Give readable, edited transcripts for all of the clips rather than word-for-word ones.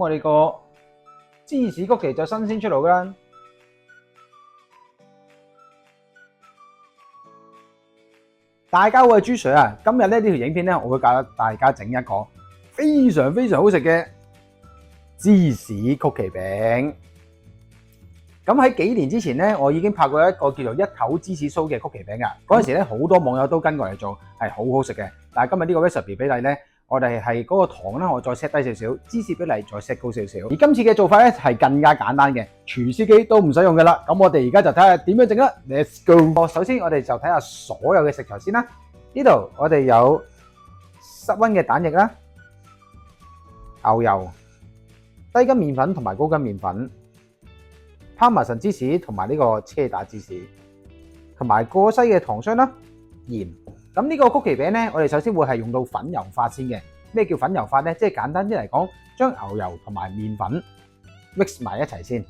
我哋個芝士曲奇就新鮮出爐啦。大家好，我係朱 Sir 啊！今日咧呢條影片咧，我會教大家整一個非常好食嘅芝士曲奇餅。咁喺幾年之前咧，我已經拍過一個叫做一口芝士酥嘅曲奇餅噶。嗰陣時咧，好多網友都跟過嚟做，係好好食嘅。但係今日呢個 recipe 比例咧，我哋係嗰個糖咧，我再 set 低少少，芝士比例再 set 高少少。而今次嘅做法咧係更加簡單嘅，廚師機都唔使用噶啦。咁我哋而家就睇下點樣整啦。Let's go！首先我哋就睇下所有嘅食材先啦。呢度我哋有室溫嘅蛋液啦、牛油、低筋麵粉同埋高筋麵粉、帕瑪臣芝士同埋呢個車打芝士，同埋過篩嘅糖霜啦、鹽。咁呢個曲奇餅咧，我哋首先會係用到粉油法先嘅。咩叫粉油法咧？即係簡單啲嚟講，將牛油同埋麵粉 mix 埋一齊先。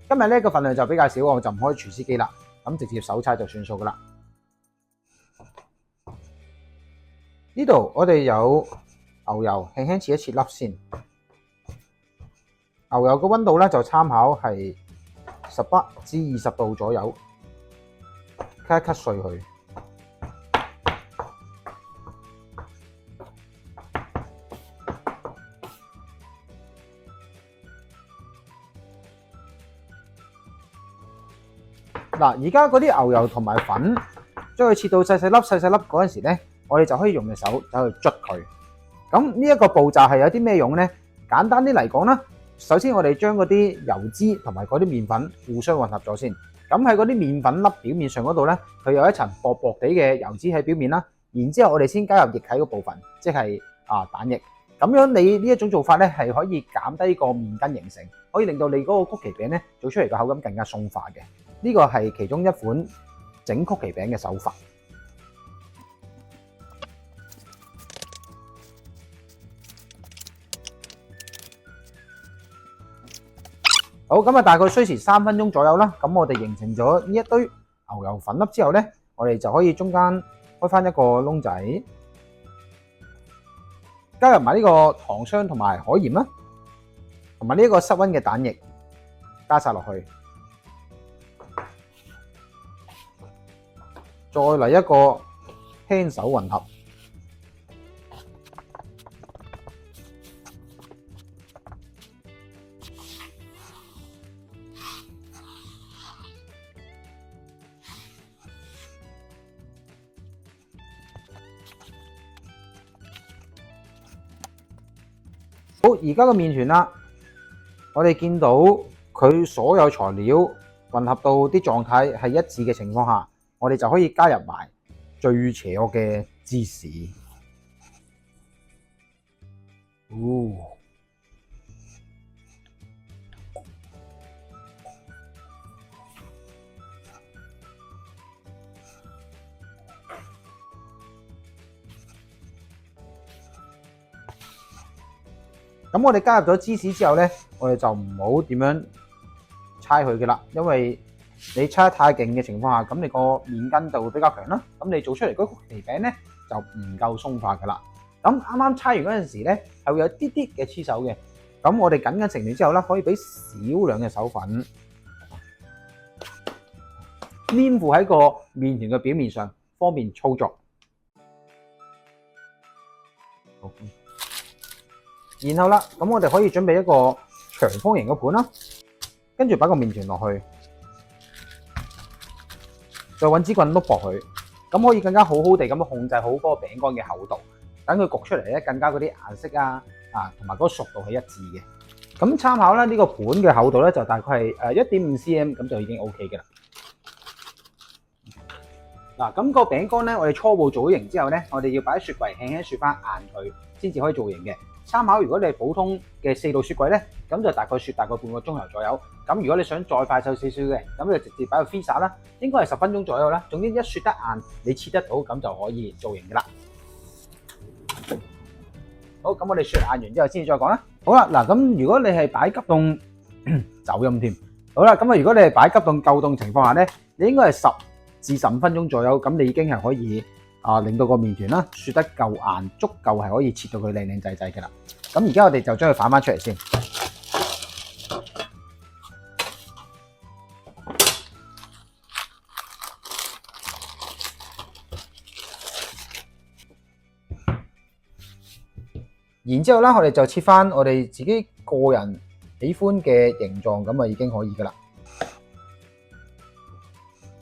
今日呢個份量就比較少，我就唔開廚師機啦，咁直接手搓就算數噶啦。呢度我哋有牛油，輕輕切一切粒先。牛油嘅溫度咧就參考係18至20度左右，cut 碎佢。嗱，而家嗰啲牛油同埋粉，將佢切到細粒嗰陣時咧，我哋就可以用隻手走去捽佢。咁呢一個步驟係有啲咩用咧？簡單啲嚟講啦，首先我哋將嗰啲油脂同埋嗰啲麵粉互相混合咗先。咁喺嗰啲麵粉粒表面上嗰度咧，佢有一層薄薄地嘅油脂喺表面啦。然之後我哋先加入液體嗰部分，即係蛋液。咁樣你呢一種做法咧，係可以減低個麵筋形成，可以令到你嗰個曲奇餅咧做出嚟嘅口感更加鬆化嘅。呢個係其中一款整曲奇餅嘅手法。好，咁啊大概需時3分鐘左右啦。咁我哋形成咗呢一堆牛油粉粒之後咧，我哋就可以中間開翻一個窿仔，加入埋呢個糖霜同埋海鹽啦，同埋呢一個室溫嘅蛋液，加晒落去。再嚟一個輕手混合，好，而家個麵團啦，我哋見到佢所有材料混合到啲狀態係一致嘅情況下，我哋就可以加入埋最邪惡嘅芝士。咁我哋加入咗芝士之後咧，我哋就唔好點樣搓佢嘅啦，因為你搓得太勁嘅情況下，咁你個麵筋就會比較強啦。咁你做出嚟嗰個曲奇餅咧就唔夠鬆化噶啦。咁啱啱搓完嗰陣時咧，係會有啲啲嘅黐手嘅。咁我哋緊成團之後咧，可以俾少量嘅手粉黏附喺個麵團嘅表面上，方便操作。然後啦，咁我哋可以準備一個長方形嘅盤啦，跟住擺個麵團落去。再揾支棍碌薄佢，咁可以更加好地咁控制好嗰個餅乾嘅厚度，等佢焗出嚟咧更加嗰啲顏色同埋嗰個熟度係一致嘅。咁參考啦，呢個盤嘅厚度咧就大概係1.5 cm 咁就已經 OK 嘅啦。嗱，咁個餅乾咧，我哋初步做咗形之後咧，我哋要擺喺雪櫃輕輕雪翻硬佢，先至可以做形嘅。參考如果你係普通嘅4度雪櫃咧，咁就大概雪大概半個鐘頭左右。咁如果你想再快手少少嘅，咁你就直接擺個 freezer 啦，應該係10分鐘左右啦。總之一雪得硬，你切得到咁就可以做形嘅啦。好，咁我哋雪硬完之後先至再講啦。好啦，嗱，咁如果你係擺急凍走音添。好啦，咁如果你係擺急凍夠凍情況下咧，你應該係10至15分鐘左右，咁你已經係可以令到個麵團啦雪得夠硬，足夠係可以切到佢靚靚仔仔嘅啦。咁而家我哋就將佢反翻出嚟先。然之後咧，我哋就切翻我哋自己個人喜歡嘅形狀，咁啊已經可以噶啦。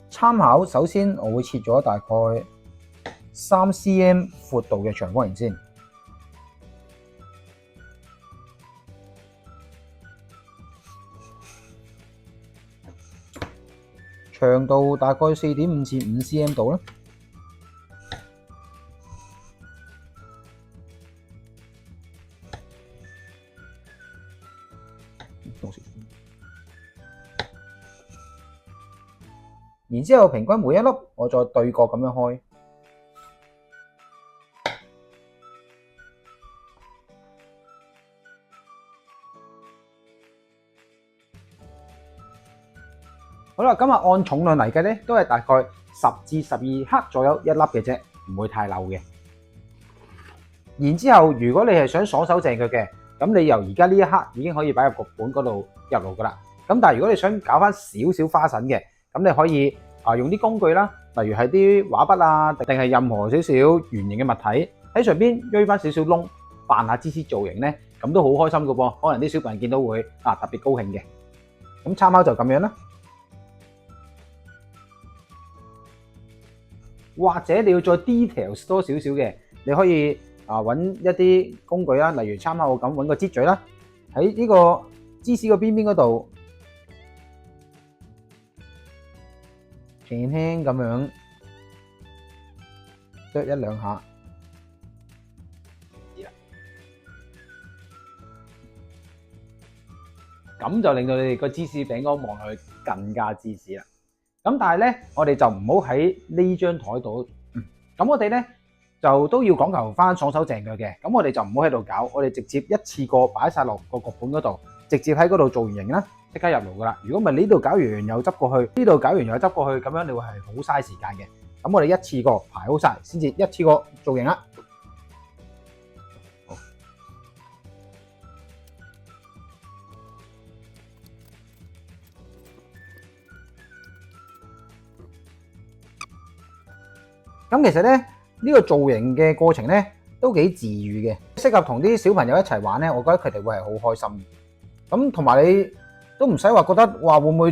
參考，首先我會切咗大概3cm 闊度嘅長方形先，長度大概4.5至5cm 度啦。然之後平均每一粒，我再對角咁樣開。好啦，今日按重量嚟嘅咧，都係大概10至12克左右一粒嘅啫，唔會太漏嘅。然之後，如果你係想爽手淨佢嘅，咁你由而家呢一刻已經可以擺入焗盤嗰度入爐噶啦。咁但係如果你想搞翻少少花神嘅，咁你可以用啲工具啦，例如係啲畫筆啊，定係任何少少圓形嘅物體喺上邊鋥翻少少窿，扮下芝士造型咧，咁都好開心噶噃。可能啲小朋友見到會特別高興嘅。咁參考就咁樣啦。或者你要再 details 多少少嘅，你可以揾一啲工具啦，例如參考我咁揾個擠嘴啦，喺呢個芝士個邊邊嗰度，輕輕咁樣啄一兩下，咁就令到你哋個芝士餅乾望落去更加芝士啦。咁但係咧，我哋就唔好喺呢張台度。咁我哋咧就都要講求翻爽手淨腳嘅。咁我哋就唔好喺度搞，我哋直接一次過擺晒落個焗盤嗰度，直接喺嗰度做完形啦，即刻入爐噶啦。如果唔係呢度搞完又執過去，呢度搞完又執過去，咁樣你會係好嘥時間嘅。咁我哋一次過排好晒，先至一次過做形啦。咁其實咧，呢個造型嘅過程咧都幾治愈嘅，適合同啲小朋友一齊玩咧，我覺得佢哋會係好開心。咁同埋你都唔使話覺得話會唔會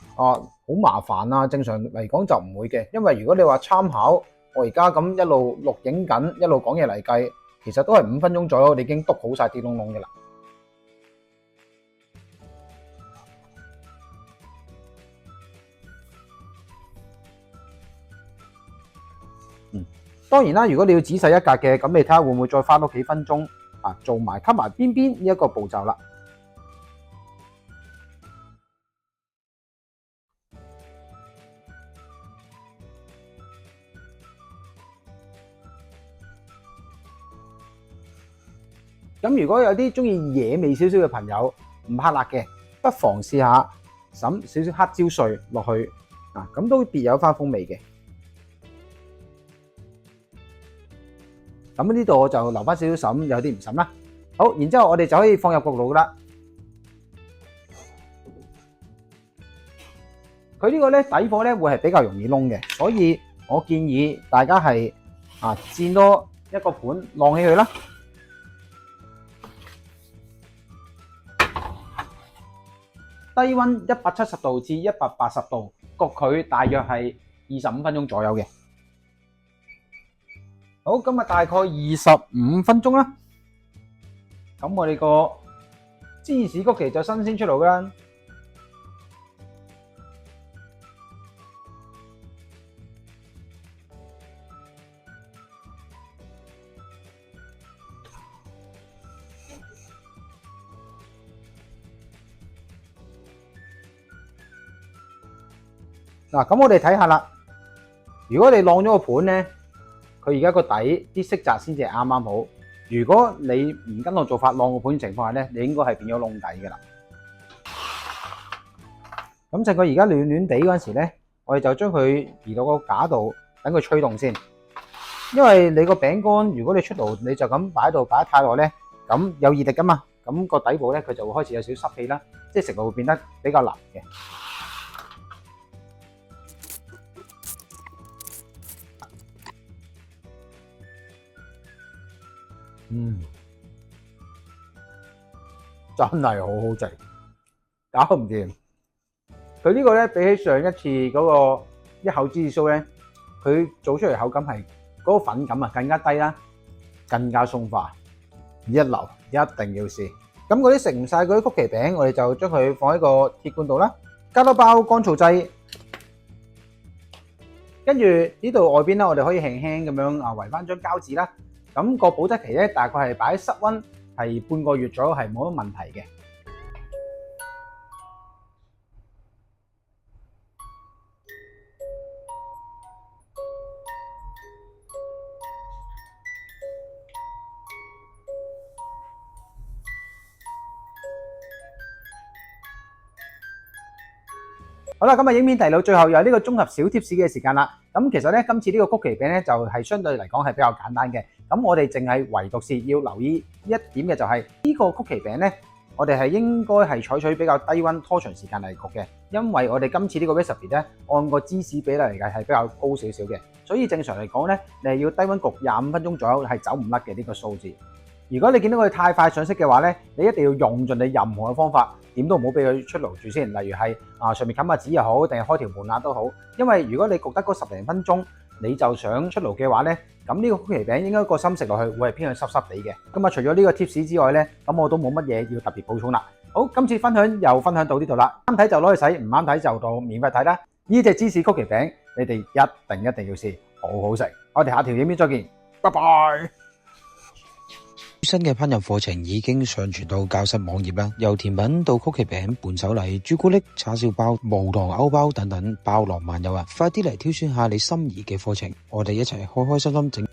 好麻煩啊？正常嚟講就唔會嘅，因為如果你話參考我而家咁一路錄影緊，一路講嘢嚟計，其實都係5分鐘左右，你已經篤好晒啲窿窿嘅啦。當然啦，如果你要仔細一格嘅，咁你睇下會唔會再花多幾分鐘做埋吸埋邊邊呢一個步驟啦。咁如果有啲中意野味少少嘅朋友，唔怕辣嘅，不妨試下揼少少黑椒碎落去，咁都別有番風味嘅。咁呢度我就留翻少少筍，有啲唔筍啦。好，然之後我哋就可以放入焗爐噶啦。佢呢個咧底火咧會係比較容易燶嘅，所以我建議大家係煎多一個盤晾起佢啦。低溫170度至180度焗佢，大約係25分鐘左右嘅。好，今日大概25分鐘啦。咁我哋個芝士曲奇就新鮮出爐啦。嗱，咁我哋睇下啦。如果你晾咗個盤咧，佢而家個底啲色澤先至係啱啱好。如果你唔跟我做法晾個盤情況下咧，你應該係變咗窿底㗎啦。咁趁佢而家暖暖地嗰陣時咧，我哋就將佢移到個架度，等佢吹動先。因為你個餅乾如果你出爐你就咁擺喺度擺得太耐咧，咁有熱力噶嘛，咁個底部咧佢就會開始有少少濕氣啦，即係食落會變得比較腍嘅。真係好好食，搞唔掂。佢呢個咧比起上一次嗰個一口芝士酥咧，佢做出嚟口感係嗰個粉感啊更加低啦，更加鬆化，一流，一定要試。咁嗰啲食唔晒嗰啲曲奇餅，我哋就將佢放喺個鐵罐度啦，加多包乾燥劑，跟住呢度外邊咧，我哋可以輕輕咁樣圍翻張膠紙啦。咁個保質期咧，大概係擺喺室溫係半個月左右，係冇乜問題嘅。好啦，咁啊影片提到最後有呢個綜合小貼士嘅時間啦。咁其實咧，今次呢個曲奇餅咧就係相對嚟講係比較簡單嘅。咁我哋淨係唯獨是要留意一點嘅就係呢個曲奇餅咧，我哋係應該係採取比較低溫拖長時間嚟焗嘅，因為我哋今次呢個 recipe 咧按個芝士比例嚟計係比較高少少嘅，所以正常嚟講咧，你係要低溫焗25分鐘左右係走唔甩嘅呢個數字。如果你見到佢太快上色嘅話咧，你一定要用盡你任何嘅方法，點都唔好俾佢出爐住先。例如係上面冚下紙又好，定係開條門罅都好。因為如果你焗得嗰10零分鐘，你就想出爐嘅話咧，咁呢個曲奇餅應該個心食落去會係偏向濕濕地嘅。咁啊，除咗呢個 tips 之外咧，咁我都冇乜嘢要特別補充啦。好，今次分享又分享到呢度啦。啱睇就攞去洗，唔啱睇就到免費睇啦。呢隻芝士曲奇餅，你哋一定要試，好好食。我哋下條影片再見，拜拜。新嘅烹飪課程已經上傳到教室網頁啦，由甜品到曲奇餅、伴手禮、朱古力、叉燒包、無糖歐包等等，包羅萬有啊！快啲嚟挑選下你心儀嘅課程，我哋一齊開開心心整。